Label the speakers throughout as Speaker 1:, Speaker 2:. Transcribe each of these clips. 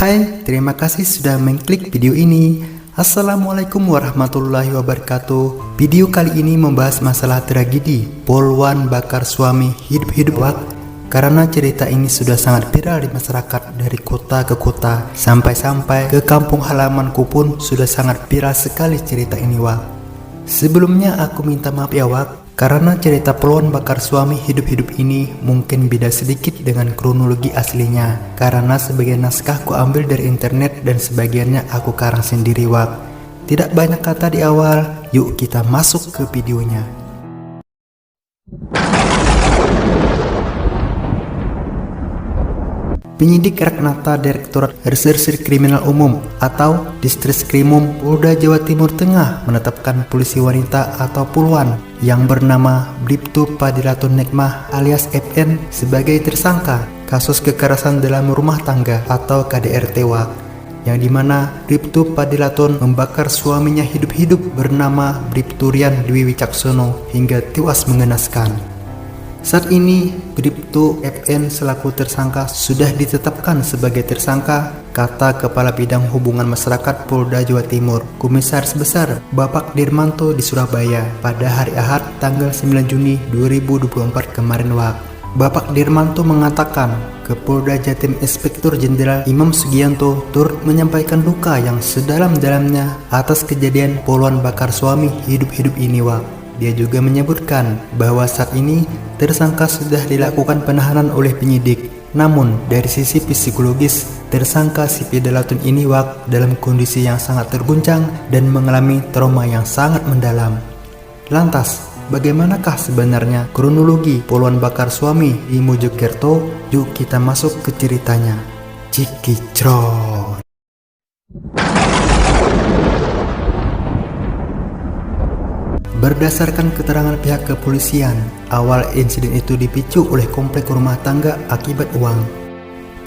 Speaker 1: Hai, terima kasih sudah mengklik video ini. Assalamualaikum warahmatullahi wabarakatuh. Video kali ini membahas masalah tragedi poluan bakar suami hidup-hidup wak. Karena cerita ini sudah sangat viral di masyarakat, dari kota ke kota, sampai-sampai ke kampung halamanku pun sudah sangat viral sekali cerita ini wak. Sebelumnya aku minta maaf ya wak, karena cerita poluan bakar suami hidup-hidup ini mungkin beda sedikit dengan kronologi aslinya, karena sebagian naskah ku ambil dari internet dan sebagiannya aku karang sendiri wak. Tidak banyak kata di awal, yuk kita masuk ke videonya. Penyidik Raknata Direktorat Reserse Kriminal Umum atau Ditreskrimum Polda Jawa Timur Tengah menetapkan polisi wanita atau puluhan yang bernama Bribtu Padilatun Nekmah alias FN sebagai tersangka kasus kekerasan dalam rumah tangga atau KDRT wak, yang dimana Bribtu Padilatun membakar suaminya hidup-hidup bernama Bribtu Rian Dwi Wicaksono hingga tewas mengenaskan. Saat ini, Bribtu FN selaku tersangka sudah ditetapkan sebagai tersangka, kata Kepala Bidang Hubungan Masyarakat Polda Jawa Timur, Komisaris Besar Bapak Dirmanto di Surabaya pada hari Ahad tanggal 9 Juni 2024 kemarin wak. Bapak Dirmanto mengatakan, Kapolda Jatim Inspektur Jenderal Imam Sugianto turut menyampaikan duka yang sedalam-dalamnya atas kejadian poluan bakar suami hidup-hidup ini wak. Dia juga menyebutkan bahwa saat ini tersangka sudah dilakukan penahanan oleh penyidik. Namun dari sisi psikologis, tersangka si Padilatun ini wak dalam kondisi yang sangat terguncang dan mengalami trauma yang sangat mendalam. Lantas, bagaimanakah sebenarnya kronologi poluan bakar suami di Mojokerto? Yuk kita masuk ke ceritanya. Cikicron. Berdasarkan keterangan pihak kepolisian, awal insiden itu dipicu oleh konflik rumah tangga akibat uang.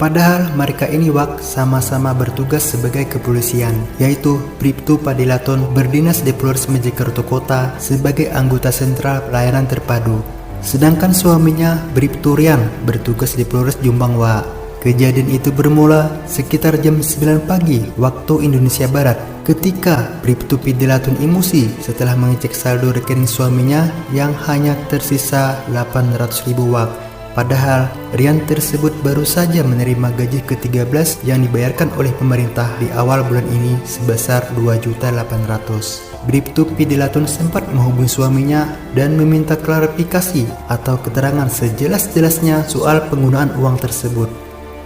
Speaker 1: Padahal mereka ini wak sama-sama bertugas sebagai kepolisian, yaitu Bribtu Padilatun berdinas di Polres Mojokerto Kota sebagai anggota sentral pelayanan terpadu. Sedangkan suaminya Bribtu Rian bertugas di Polres Jombang wak. Kejadian itu bermula sekitar jam 9 pagi waktu Indonesia Barat, ketika Bribtu Padilatun emosi setelah mengecek saldo rekening suaminya yang hanya tersisa 800.000 wak. Padahal Rian tersebut baru saja menerima gaji ke-13 yang dibayarkan oleh pemerintah di awal bulan ini sebesar 2.800.000. Bribtu Padilatun sempat menghubungi suaminya dan meminta klarifikasi atau keterangan sejelas-jelasnya soal penggunaan uang tersebut.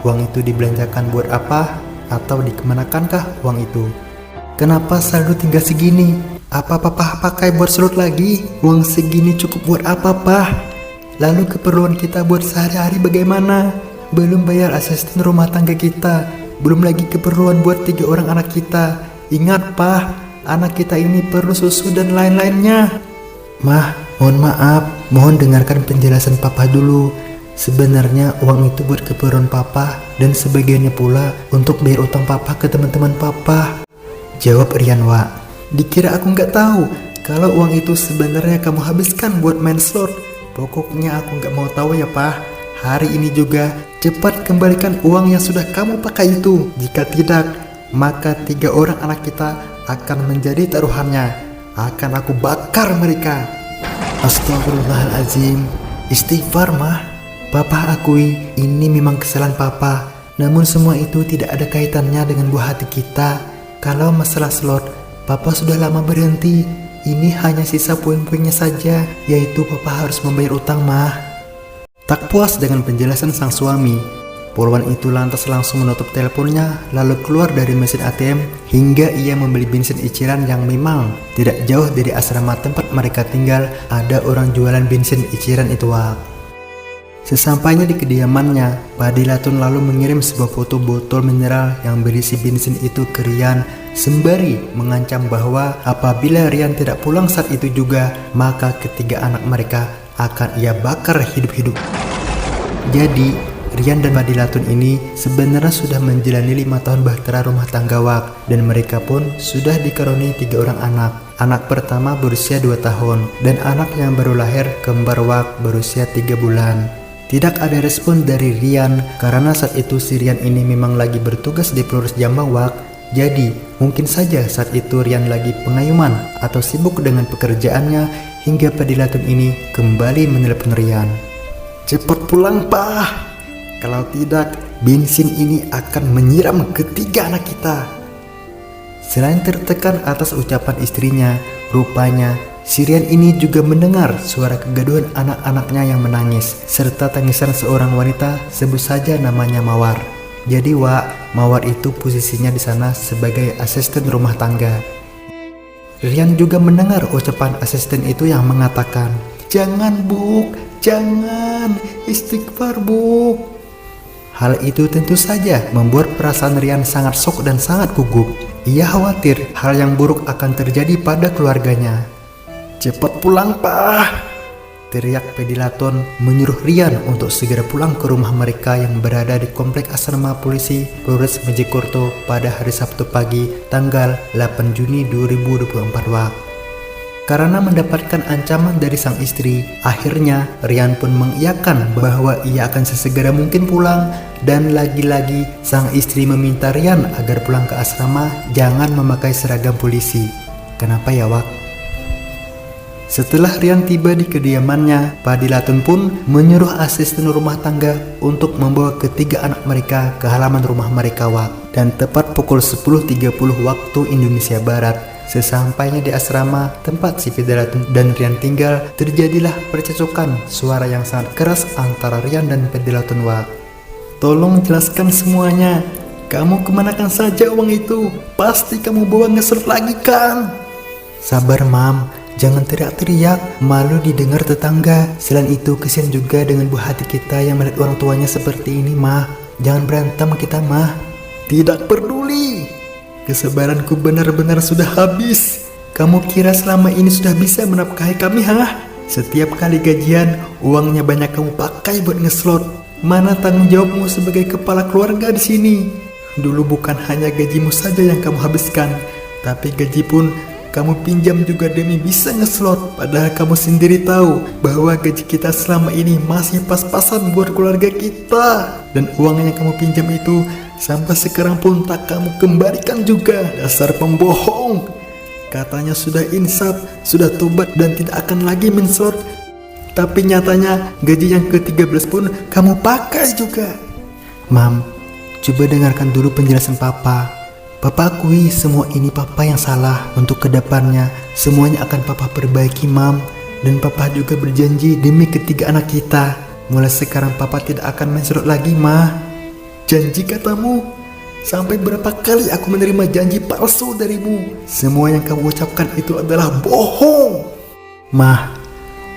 Speaker 1: Uang itu dibelanjakan buat apa atau dikemanakankah uang itu? Kenapa saldo tinggal segini? Apa papa pakai buat slot lagi? Uang segini cukup buat apa pah? Lalu keperluan kita buat sehari-hari bagaimana? Belum bayar asisten rumah tangga kita, belum lagi keperluan buat 3 orang anak kita. Ingat pah, anak kita ini perlu susu dan lain-lainnya. Mah, mohon maaf, mohon dengarkan penjelasan papa dulu. Sebenarnya uang itu buat keperluan papa dan sebagiannya pula untuk bayar utang papa ke teman-teman papa, jawab Rian wak. Dikira aku nggak tahu kalau uang itu sebenarnya kamu habiskan buat main slot. Pokoknya aku nggak mau tahu ya pah. Hari ini juga cepat kembalikan uang yang sudah kamu pakai itu. Jika tidak, maka 3 orang anak kita akan menjadi taruhannya. Akan aku bakar mereka. Astagfirullahaladzim. Istighfar mah. Papa akui ini memang kesalahan papa, namun semua itu tidak ada kaitannya dengan buah hati kita. Kalau masalah slot, papa sudah lama berhenti. Ini hanya sisa poin-poinnya saja, yaitu papa harus membayar utang mah. Tak puas dengan penjelasan sang suami, poluan itu lantas langsung menutup teleponnya, lalu keluar dari mesin ATM hingga ia membeli bensin eceran yang memang tidak jauh dari asrama tempat mereka tinggal. Ada orang jualan bensin eceran itu wak. Sesampainya di kediamannya, Padilatun lalu mengirim sebuah foto botol mineral yang berisi bensin itu ke Rian, sembari mengancam bahwa apabila Rian tidak pulang saat itu juga, maka ketiga anak mereka akan ia bakar hidup-hidup. Jadi, Rian dan Padilatun ini sebenarnya sudah menjalani 5 tahun bahtera rumah tangga wak, dan mereka pun sudah dikaruniai 3 orang anak. Anak pertama berusia 2 tahun, dan anak yang baru lahir kembar wak berusia 3 bulan. Tidak ada respon dari Rian karena saat itu si Rian ini memang lagi bertugas di Polres Jambawak. Jadi mungkin saja saat itu Rian lagi pengayuman atau sibuk dengan pekerjaannya hingga Padilatun ini kembali menelepon Rian. "Cepat pulang Pak, kalau tidak bensin ini akan menyiram ketiga anak kita." Selain tertekan atas ucapan istrinya, rupanya si Rian ini juga mendengar suara kegaduhan anak-anaknya yang menangis, serta tangisan seorang wanita, sebut saja namanya Mawar. Jadi Wak, Mawar itu posisinya di sana sebagai asisten rumah tangga. Rian juga mendengar ucapan asisten itu yang mengatakan, "Jangan Buk, jangan, istighfar Buk." Hal itu tentu saja membuat perasaan Rian sangat shock dan sangat gugup. Ia khawatir hal yang buruk akan terjadi pada keluarganya. "Cepat pulang Pak!" teriak Pedilaton menyuruh Rian untuk segera pulang ke rumah mereka yang berada di komplek asrama polisi Polres Mojokerto pada hari Sabtu pagi tanggal 8 Juni 2024 Wak. Karena mendapatkan ancaman dari sang istri, akhirnya Rian pun mengiyakan bahwa ia akan sesegera mungkin pulang, dan lagi-lagi sang istri meminta Rian agar pulang ke asrama jangan memakai seragam polisi. Kenapa ya Wak? Setelah Rian tiba di kediamannya, Padilatun pun menyuruh asisten rumah tangga untuk membawa ketiga anak mereka ke halaman rumah mereka Wak. Dan tepat pukul 10.30 waktu Indonesia Barat, sesampainya di asrama tempat si Padilatun dan Rian tinggal, terjadilah percekcokan suara yang sangat keras antara Rian dan Padilatun Wak. "Tolong jelaskan semuanya, kamu kemanakan saja uang itu? Pasti kamu bawa ngeselot lagi kan?" "Sabar Mam, jangan teriak-teriak, malu didengar tetangga. Selain itu kesian juga dengan buah hati kita yang melihat orang tuanya seperti ini Mah. Jangan berantem kita Mah." "Tidak peduli, kesabaranku benar-benar sudah habis. Kamu kira selama ini sudah bisa menafkahi kami hah? Setiap kali gajian, uangnya banyak kamu pakai buat ngeslot. Mana tanggung jawabmu sebagai kepala keluarga di sini? Dulu bukan hanya gajimu saja yang kamu habiskan, tapi gaji pun kamu pinjam juga demi bisa ngeslot. Padahal kamu sendiri tahu bahwa gaji kita selama ini masih pas-pasan buat keluarga kita. Dan uang yang kamu pinjam itu sampai sekarang pun tak kamu kembalikan juga. Dasar pembohong. Katanya sudah insaf, sudah tobat dan tidak akan lagi menslot. Tapi nyatanya gaji yang ke-13 pun kamu pakai juga." "Mam, coba dengarkan dulu penjelasan Papa. Papa akui semua ini Papa yang salah. Untuk kedepannya semuanya akan Papa perbaiki Mam. Dan Papa juga berjanji demi ketiga anak kita, mulai sekarang Papa tidak akan mensurut lagi Ma." "Janji katamu? Sampai berapa kali aku menerima janji palsu darimu? Semua yang kamu ucapkan itu adalah bohong." "Mah,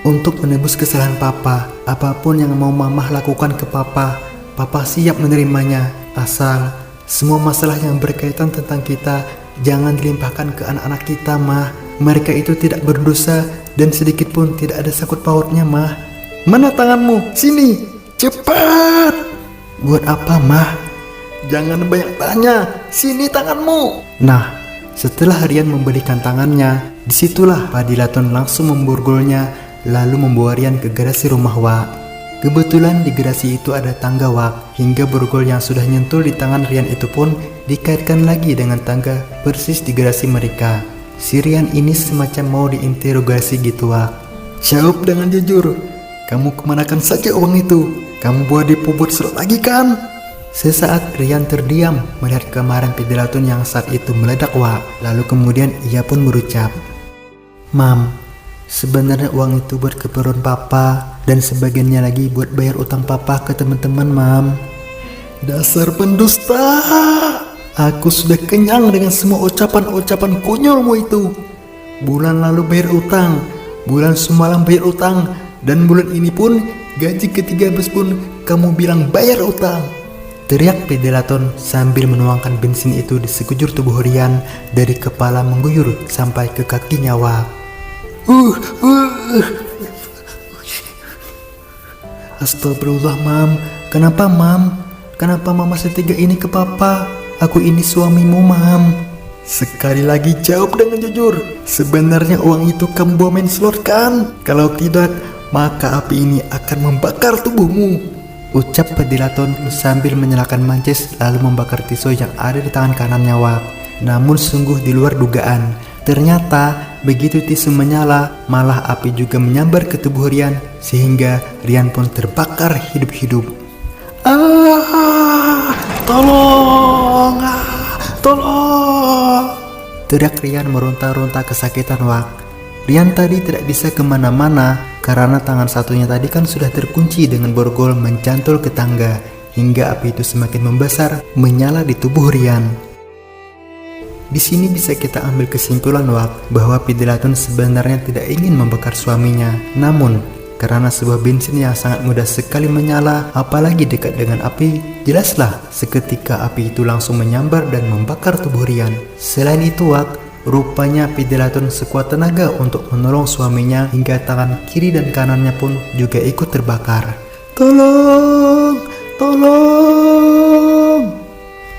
Speaker 1: untuk menebus kesalahan Papa, apapun yang mau Mamah lakukan ke Papa, Papa siap menerimanya. Asal semua masalah yang berkaitan tentang kita jangan dilimpahkan ke anak-anak kita Mah. Mereka itu tidak berdosa dan sedikit pun tidak ada sangkut pautnya Mah." "Mana tanganmu? Sini, cepat!" "Buat apa Mah?" "Jangan banyak tanya, sini tanganmu." Nah, setelah Rian memberikan tangannya, disitulah Padilatun langsung memborgolnya, lalu membawa Rian ke garasi rumah Wak. Kebetulan di garasi itu ada tangga Wak, hingga borgol yang sudah nyentul di tangan Rian itu pun dikaitkan lagi dengan tangga persis di garasi mereka. Si Rian ini semacam mau diinterogasi gitu Wak. "Jawab dengan jujur, kamu kemanakan saja uang itu? Kamu bawa depo buat slot lagi kan?" Sesaat Rian terdiam melihat kemarahan Padilatun yang saat itu meledak Wak. Lalu kemudian ia pun berucap, "Mam, sebenarnya uang itu buat keperluan Papa, dan sebagiannya lagi buat bayar utang Papa ke teman-teman Mam." "Dasar pendusta! Aku sudah kenyang dengan semua ucapan-ucapan konyolmu itu. Bulan lalu bayar utang, bulan semalam bayar utang, dan bulan ini pun gaji ke-13 pun kamu bilang bayar utang." Teriak Padilatun sambil menuangkan bensin itu di sekujur tubuh Rian, dari kepala mengguyur sampai ke kakinya Wak. "Astagfirullah Mam, kenapa Mam? Kenapa Mama setega ini ke Papa? Aku ini suamimu Mam." "Sekali lagi jawab dengan jujur, sebenarnya uang itu kamu bawa main slot kan? Kalau tidak, maka api ini akan membakar tubuhmu, ucap Pedilaton sambil menyalakan mancis lalu membakar tisu yang ada di tangan kanannya Wak. Namun sungguh di luar dugaan, ternyata begitu tisu menyala, malah api juga menyambar ke tubuh Rian sehingga Rian pun terbakar hidup-hidup. Tolong! Tolong! Teriak Rian meronta-ronta kesakitan Wak. Rian tadi tidak bisa kemana-mana karena tangan satunya tadi kan sudah terkunci dengan borgol mencantol ke tangga hingga api itu semakin membesar menyala di tubuh Rian. Di sini bisa kita ambil kesimpulan Wak bahwa Pedilaton sebenarnya tidak ingin membakar suaminya, namun karena sebuah bensin yang sangat mudah sekali menyala apalagi dekat dengan api, jelaslah seketika api itu langsung menyambar dan membakar tubuh Rian. Selain itu Wak, rupanya Pedilaton sekuat tenaga untuk menolong suaminya hingga tangan kiri dan kanannya pun juga ikut terbakar. Tolong! Tolong!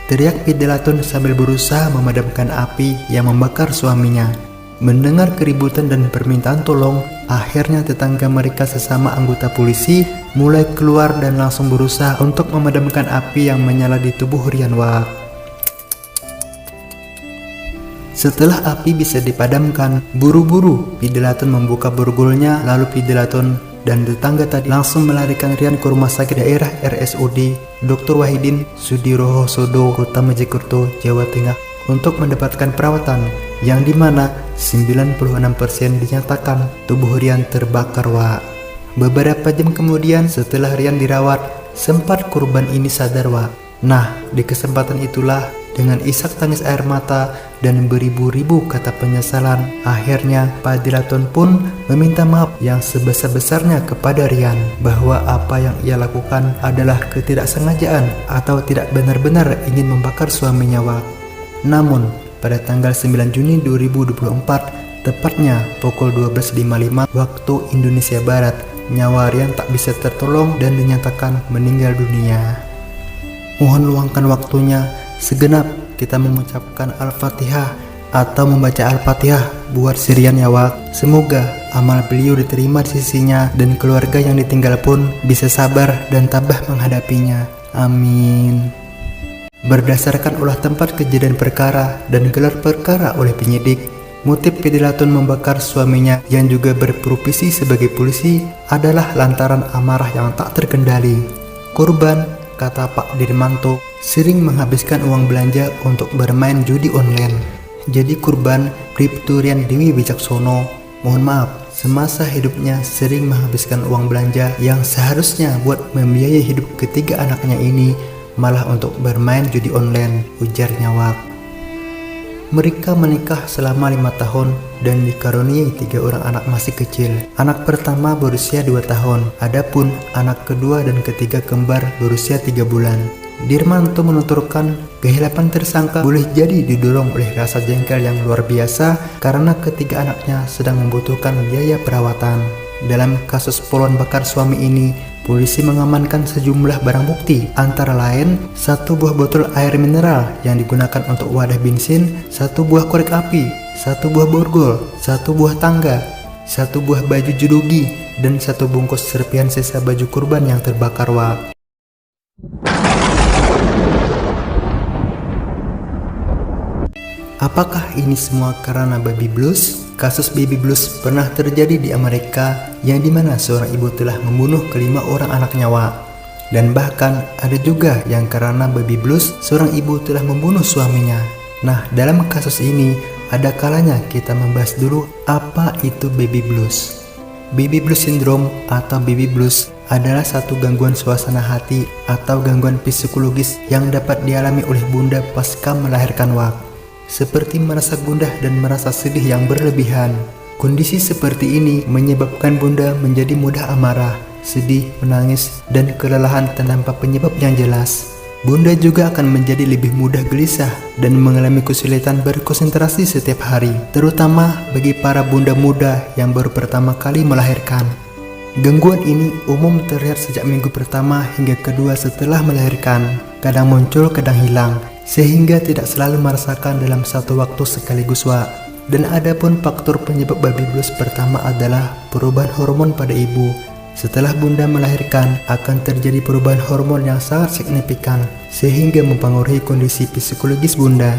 Speaker 1: Teriak Pedilaton sambil berusaha memadamkan api yang membakar suaminya. Mendengar keributan dan permintaan tolong, akhirnya tetangga mereka sesama anggota polisi mulai keluar dan langsung berusaha untuk memadamkan api yang menyala di tubuh Rian Wak. Setelah api bisa dipadamkan, buru-buru Pedilaton membuka borgolnya, lalu Pedilaton dan tetangga tadi langsung melarikan Rian ke rumah sakit daerah RSUD Dr. Wahidin Sudirohosodo, Kota Mojokerto, Jawa Tengah untuk mendapatkan perawatan yang dimana 96% dinyatakan tubuh Rian terbakar Wak. Beberapa jam kemudian setelah Rian dirawat, sempat korban ini sadar Wak. Nah, di kesempatan itulah dengan isak tangis air mata dan beribu-ribu kata penyesalan, akhirnya Pedilaton pun meminta maaf yang sebesar-besarnya kepada Rian bahwa apa yang ia lakukan adalah ketidaksengajaan atau tidak benar-benar ingin membakar suaminya Wak. Namun, pada tanggal 9 Juni 2024, tepatnya pukul 12.55 waktu Indonesia Barat, nyawa Rian tak bisa tertolong dan dinyatakan meninggal dunia. Mohon luangkan waktunya segenap kita mengucapkan Al-Fatihah atau membaca Al-Fatihah buat si Rian ya Wak. Semoga amal beliau diterima di sisinya dan keluarga yang ditinggal pun bisa sabar dan tabah menghadapinya. Amin. Berdasarkan olah tempat kejadian perkara dan gelar perkara oleh penyidik, motif Pedilaton membakar suaminya yang juga berprofesi sebagai polisi adalah lantaran amarah yang tak terkendali. Korban, kata Pak Dirmanto, sering menghabiskan uang belanja untuk bermain judi online. Jadi korban, Bribtu Rian Dewi Wicaksono, mohon maaf, semasa hidupnya sering menghabiskan uang belanja yang seharusnya buat membiayai hidup ketiga anaknya ini, malah untuk bermain judi online, ujarnya Wak. Mereka menikah selama 5 tahun dan dikaruniai 3 orang anak masih kecil. Anak pertama berusia 2 tahun, adapun anak kedua dan ketiga kembar berusia 3 bulan. Dirmanto menuturkan kehilapan tersangka boleh jadi didorong oleh rasa jengkel yang luar biasa karena ketiga anaknya sedang membutuhkan biaya perawatan. Dalam kasus poluan bakar suami ini, polisi mengamankan sejumlah barang bukti, antara lain 1 buah botol air mineral yang digunakan untuk wadah bensin, 1 buah korek api, 1 buah borgol, 1 buah tangga, 1 buah baju judogi, dan 1 bungkus serpihan sisa baju korban yang terbakar Wak. Apakah ini semua karena baby blues? Kasus baby blues pernah terjadi di Amerika yang dimana seorang ibu telah membunuh ke-5 orang anaknya Wak. Dan bahkan ada juga yang karena baby blues seorang ibu telah membunuh suaminya. Nah, dalam kasus ini ada kalanya kita membahas dulu apa itu baby blues. Baby blues syndrome atau baby blues adalah satu gangguan suasana hati atau gangguan psikologis yang dapat dialami oleh bunda pasca melahirkan Wak. Seperti merasa gundah dan merasa sedih yang berlebihan. Kondisi seperti ini menyebabkan bunda menjadi mudah amarah, sedih, menangis, dan kelelahan tanpa penyebab yang jelas. Bunda juga akan menjadi lebih mudah gelisah dan mengalami kesulitan berkonsentrasi setiap hari, terutama bagi para bunda muda yang baru pertama kali melahirkan. Gangguan ini umum terlihat sejak minggu pertama hingga kedua setelah melahirkan, kadang muncul kadang hilang, sehingga tidak selalu merasakan dalam satu waktu sekaligus Wak. Dan adapun faktor penyebab baby blues pertama adalah perubahan hormon pada ibu. Setelah bunda melahirkan, akan terjadi perubahan hormon yang sangat signifikan, sehingga mempengaruhi kondisi psikologis bunda.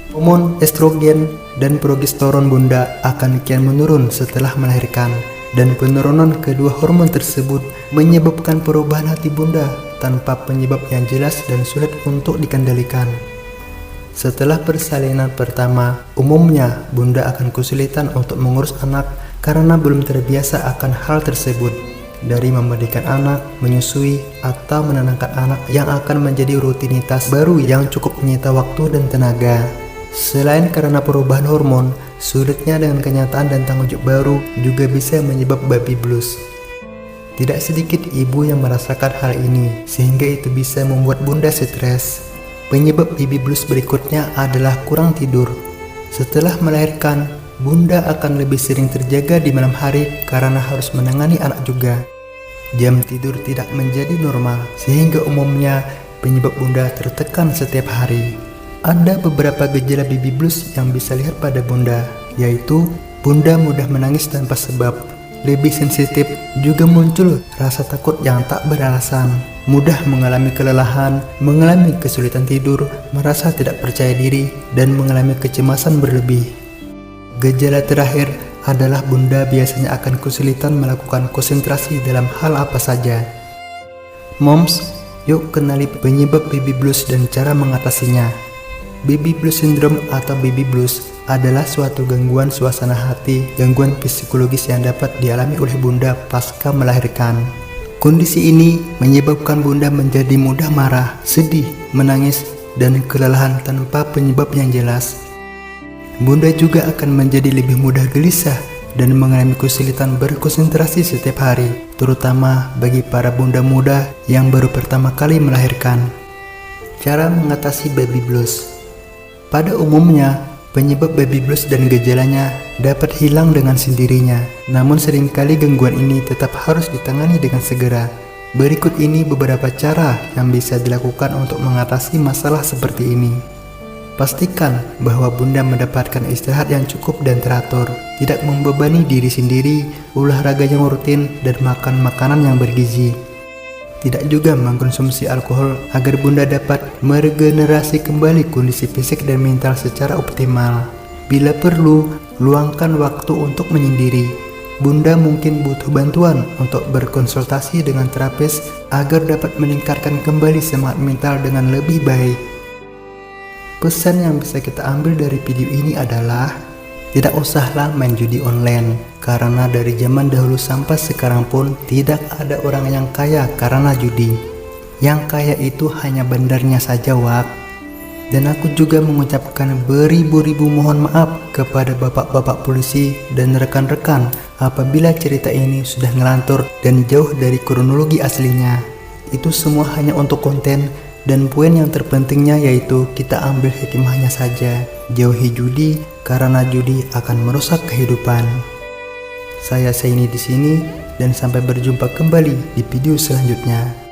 Speaker 1: Hormon estrogen dan progesteron bunda akan kian menurun setelah melahirkan, dan penurunan kedua hormon tersebut menyebabkan perubahan hati bunda tanpa penyebab yang jelas dan sulit untuk dikendalikan. Setelah persalinan pertama, umumnya bunda akan kesulitan untuk mengurus anak karena belum terbiasa akan hal tersebut. Dari memandikan anak, menyusui, atau menenangkan anak yang akan menjadi rutinitas baru yang cukup menyita waktu dan tenaga. Selain karena perubahan hormon, sulitnya dengan kenyataan dan tanggung jawab baru juga bisa menyebabkan baby blues. Tidak sedikit ibu yang merasakan hal ini, sehingga itu bisa membuat bunda stres. Penyebab baby blues berikutnya adalah kurang tidur. Setelah melahirkan, bunda akan lebih sering terjaga di malam hari karena harus menangani anak juga. Jam tidur tidak menjadi normal, sehingga umumnya penyebab bunda tertekan setiap hari. Ada beberapa gejala baby blues yang bisa lihat pada bunda, yaitu bunda mudah menangis tanpa sebab, lebih sensitif, juga muncul rasa takut yang tak beralasan, mudah mengalami kelelahan, mengalami kesulitan tidur, merasa tidak percaya diri, dan mengalami kecemasan berlebih. Gejala terakhir adalah bunda biasanya akan kesulitan melakukan konsentrasi dalam hal apa saja. Moms, yuk kenali penyebab baby blues dan cara mengatasinya. Baby blues syndrome atau baby blues adalah suatu gangguan suasana hati, gangguan psikologis yang dapat dialami oleh bunda pasca melahirkan. Kondisi ini menyebabkan bunda menjadi mudah marah, sedih, menangis, dan kelelahan tanpa penyebab yang jelas. Bunda juga akan menjadi lebih mudah gelisah dan mengalami kesulitan berkonsentrasi setiap hari, terutama bagi para bunda muda yang baru pertama kali melahirkan. Cara mengatasi baby blues. Pada umumnya, penyebab baby blues dan gejalanya dapat hilang dengan sendirinya, namun seringkali gangguan ini tetap harus ditangani dengan segera. Berikut ini beberapa cara yang bisa dilakukan untuk mengatasi masalah seperti ini. Pastikan bahwa bunda mendapatkan istirahat yang cukup dan teratur, tidak membebani diri sendiri, olahraga yang rutin, dan makan makanan yang bergizi. Tidak juga mengkonsumsi alkohol agar bunda dapat meregenerasi kembali kondisi fisik dan mental secara optimal. Bila perlu, luangkan waktu untuk menyendiri. Bunda mungkin butuh bantuan untuk berkonsultasi dengan terapis agar dapat meningkatkan kembali semangat mental dengan lebih baik. Pesan yang bisa kita ambil dari video ini adalah tidak usahlah main judi online, karena dari zaman dahulu sampai sekarang pun tidak ada orang yang kaya karena judi. Yang kaya itu hanya bandarnya saja, Wak. Dan aku juga mengucapkan beribu-ribu mohon maaf kepada bapak-bapak polisi dan rekan-rekan apabila cerita ini sudah ngelantur dan jauh dari kronologi aslinya. Itu semua hanya untuk konten, dan poin yang terpentingnya yaitu kita ambil hikmahnya saja. Jauhi judi karena judi akan merusak kehidupan. Saya Saini di sini dan sampai berjumpa kembali di video selanjutnya.